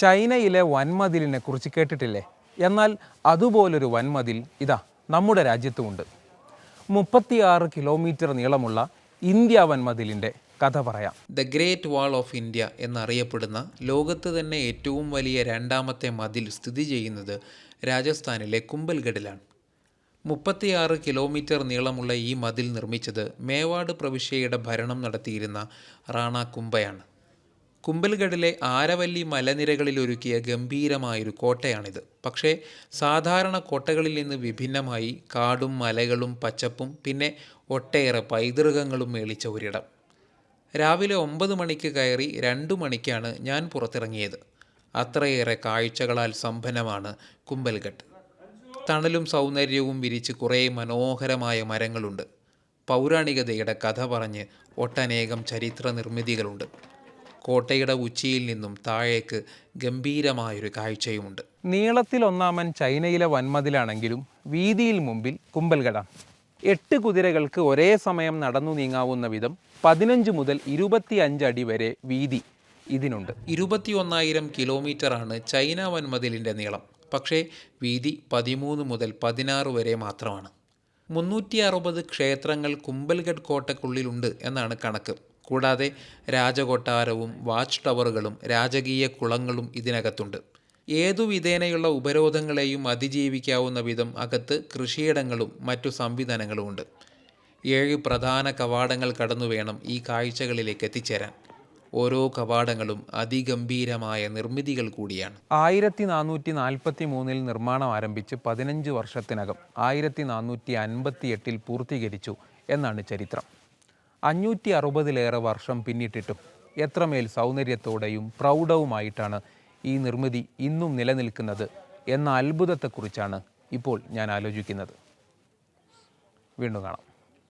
ചൈനയിലെ വൻമതിലിനെ കുറിച്ച് കേട്ടിട്ടില്ലേ? എന്നാൽ അതുപോലൊരു വൻമതിൽ ഇതാ നമ്മുടെ രാജ്യത്തുമുണ്ട്. 36 കിലോമീറ്റർ നീളമുള്ള ഇന്ത്യ വൻമതിലിൻ്റെ കഥ പറയാം. The great wall of India എന്നറിയപ്പെടുന്ന ലോകത്ത് തന്നെ ഏറ്റവും വലിയ രണ്ടാമത്തെ മതിൽ സ്ഥിതി ചെയ്യുന്നത് രാജസ്ഥാനിലെ കുംഭൽഗഡിലാണ്. 36 കിലോമീറ്റർ നീളമുള്ള ഈ മതിൽ നിർമ്മിച്ചത് മേവാഡ് പ്രവിശ്യയുടെ ഭരണം നടത്തിയിരുന്ന റാണ കുംഭയാണ്. കുംഭൽഗഡിലെ ആരവല്ലി മലനിരകളിൽ ഒരുക്കിയ ഗംഭീരമായൊരു കോട്ടയാണിത്. പക്ഷേ സാധാരണ കോട്ടകളിൽ നിന്ന് വിഭിന്നമായി കാടും മലകളും പച്ചപ്പും പിന്നെ ഒട്ടേറെ പൈതൃകങ്ങളും മേളിച്ച ഒരിടം. രാവിലെ 9 മണിക്ക് കയറി 2 മണിക്കാണ് ഞാൻ പുറത്തിറങ്ങിയത്. അത്രയേറെ കാഴ്ചകളാൽ സമ്പന്നമാണ് കുംഭൽഗഡ്. തണലും സൗന്ദര്യവും വിരിച്ച് കുറേ മനോഹരമായ മരങ്ങളുണ്ട്. പൗരാണികതയുടെ കഥ പറഞ്ഞ് ഒട്ടനേകം ചരിത്ര നിർമ്മിതികളുണ്ട്. കോട്ടയുടെ ഉച്ചിയിൽ നിന്നും താഴേക്ക് ഗംഭീരമായൊരു കാഴ്ചയുമുണ്ട്. നീളത്തിൽ ഒന്നാമൻ ചൈനയിലെ വൻമതിലാണെങ്കിലും വീതിയിൽ മുമ്പിൽ കുംഭൽഗഡാണ്. 8 കുതിരകൾക്ക് ഒരേ സമയം നടന്നു നീങ്ങാവുന്ന വിധം 15 മുതൽ 25 അടി വരെ വീതി ഇതിനുണ്ട്. 21,000 കിലോമീറ്ററാണ് ചൈന വൻമതിലിൻ്റെ നീളം. പക്ഷേ വീതി 13 മുതൽ 16 വരെ മാത്രമാണ്. 360 ക്ഷേത്രങ്ങൾ കുംഭൽഗഡ് കോട്ടയ്ക്കുള്ളിലുണ്ട് എന്നാണ് കണക്ക്. കൂടാതെ രാജകൊട്ടാരവും വാച്ച് ടവറുകളും രാജകീയ കുളങ്ങളും ഇതിനകത്തുണ്ട്. ഏതു വിധേനയുള്ള ഉപരോധങ്ങളെയും അതിജീവിക്കാവുന്ന വിധം അകത്ത് കൃഷിയിടങ്ങളും മറ്റു സംവിധാനങ്ങളുമുണ്ട്. 7 പ്രധാന കവാടങ്ങൾ കടന്നു വേണം ഈ കാഴ്ചകളിലേക്ക് എത്തിച്ചേരാൻ. ഓരോ കവാടങ്ങളും അതിഗംഭീരമായ നിർമ്മിതികൾ കൂടിയാണ്. 1443 നിർമ്മാണം ആരംഭിച്ച് 15 വർഷത്തിനകം 1458 പൂർത്തീകരിച്ചു എന്നാണ് ചരിത്രം. 560-ലേറെ വർഷം പിന്നിട്ടിട്ടും എത്രമേൽ സൗന്ദര്യത്തോടെയും പ്രൗഢവുമായിട്ടാണ് ഈ നിർമ്മിതി ഇന്നും നിലനിൽക്കുന്നത് എന്ന അത്ഭുതത്തെക്കുറിച്ചാണ് ഇപ്പോൾ ഞാൻ ആലോചിക്കുന്നത്. വീണ്ടും കാണാം.